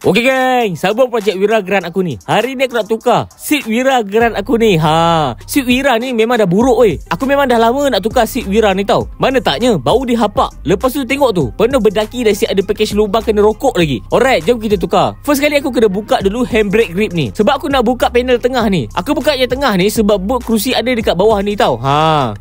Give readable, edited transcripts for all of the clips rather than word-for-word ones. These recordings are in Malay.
Okey geng, sambung projek Wira Grand aku ni. Hari ni aku nak tukar seat Wira Grand aku ni. Seat Wira ni memang dah buruk weh. Aku memang dah lama nak tukar seat Wira ni tau. Mana taknya bau dia hapak. Lepas tu tengok tu, penuh berdaki dah siap ada package lubang kena rokok lagi. Alright, jom kita tukar. First kali aku kena buka dulu handbrake grip ni. Sebab aku nak buka panel tengah ni. Aku buka yang tengah ni sebab boot kerusi ada dekat bawah ni tau.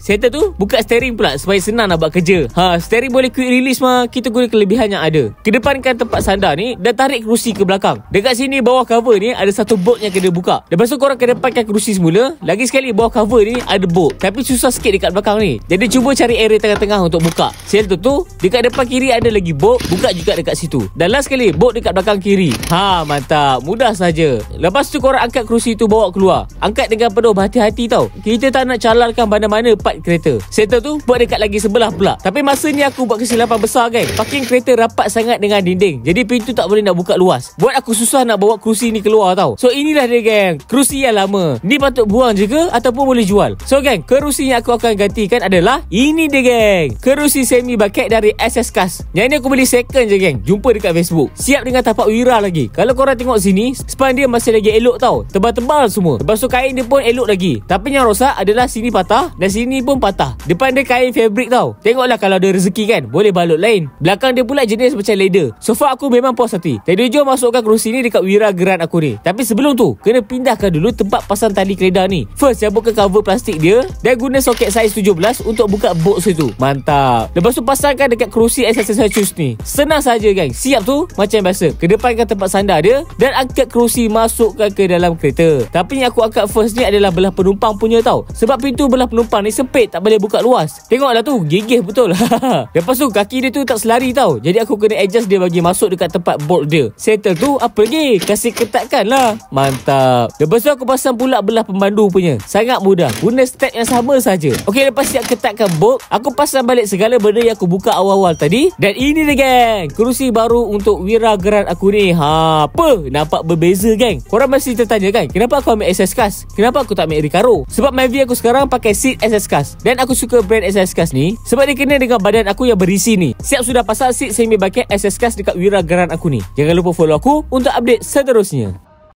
Settle tu, buka steering pula supaya senang nak buat kerja. Steering boleh quick release mah. Kita guna kelebihan yang ada. Kedepankan tempat sandar ni dan tarik kerusi ke belakang. Dekat sini bawah cover ni ada satu bolt yang kena buka. Lepas tu korang kedepankan kerusi semula. Lagi sekali bawah cover ni ada bolt, tapi susah sikit dekat belakang ni. Jadi cuba cari area tengah-tengah untuk buka. Settle tu, dekat depan kiri ada lagi bolt. Buka juga dekat situ. Dan last sekali bolt dekat belakang kiri. Mantap, mudah saja. Lepas tu korang angkat kerusi tu bawa keluar. Angkat dengan penuh berhati-hati tau. Kita tak nak calarkan mana-mana part kereta. Settle tu buat dekat lagi sebelah pula. Tapi masa ni aku buat kesilapan besar kan. Parking kereta rapat sangat dengan dinding. Jadi pintu tak boleh nak buka luas. Buat aku susah nak bawa kerusi ni keluar tau. So inilah dia geng, kerusi yang lama. Ni patut buang je ke ataupun boleh jual? So geng, kerusi yang aku akan gantikan adalah ini dia geng, kerusi semi bucket dari SS Cast. Yang ni aku beli second je geng. Jumpa dekat Facebook. Siap dengan tapak Wira lagi. Kalau korang tengok sini, span dia masih lagi elok tau. Tebal-tebal semua. Lepas tu kain dia pun elok lagi. Tapi yang rosak adalah sini patah dan sini pun patah. Depan dia kain fabric tau. Tengoklah kalau ada rezeki kan, boleh balut lain. Belakang dia pula jenis macam leather. So far aku memang puas hati. Jadi jom masukkan kerusi ni dekat Wira Grand aku ni. Tapi sebelum tu, kena pindahkan dulu tempat pasang tali keledar ni. First, cabutkan cover plastik dia dan guna soket saiz 17 untuk buka bolt situ. Mantap. Lepas tu pasangkan dekat kerusi SSS choose ni. Senang saja geng. Siap tu macam biasa. Kedepankan tempat sandar dia dan angkat kerusi masukkan ke dalam kereta. Tapi yang aku angkat first ni adalah belah penumpang punya tau. Sebab pintu belah penumpang ni sempit, tak boleh buka luas. Tengoklah tu, gigih betul. Lepas tu kaki dia tu tak selari tau. Jadi aku kena adjust dia bagi masuk dekat tempat bolt dia. Settle tu, apa lagi? Kasih ketatkan lah. Mantap. Lepas tu aku pasang pula belah pemandu punya. Sangat mudah. Guna step yang sama saja. Okey, lepas siap ketatkan bolt, aku pasang balik segala benda yang aku buka awal-awal tadi. Dan ini dia geng, kerusi baru untuk Wira Grand aku ni. Apa? Nampak berbeza geng. Korang masih tertanya kan, kenapa aku ambil SS Cast? Kenapa aku tak ambil Recaro? Sebab Mavic aku sekarang pakai seat SS Cast. Dan aku suka brand SS Cast ni sebab dia kena dengan badan aku yang berisi ni. Siap sudah pasang seat semi bucket SS Cast dekat Wira Grand aku ni. Jangan lupa follow aku untuk update seterusnya.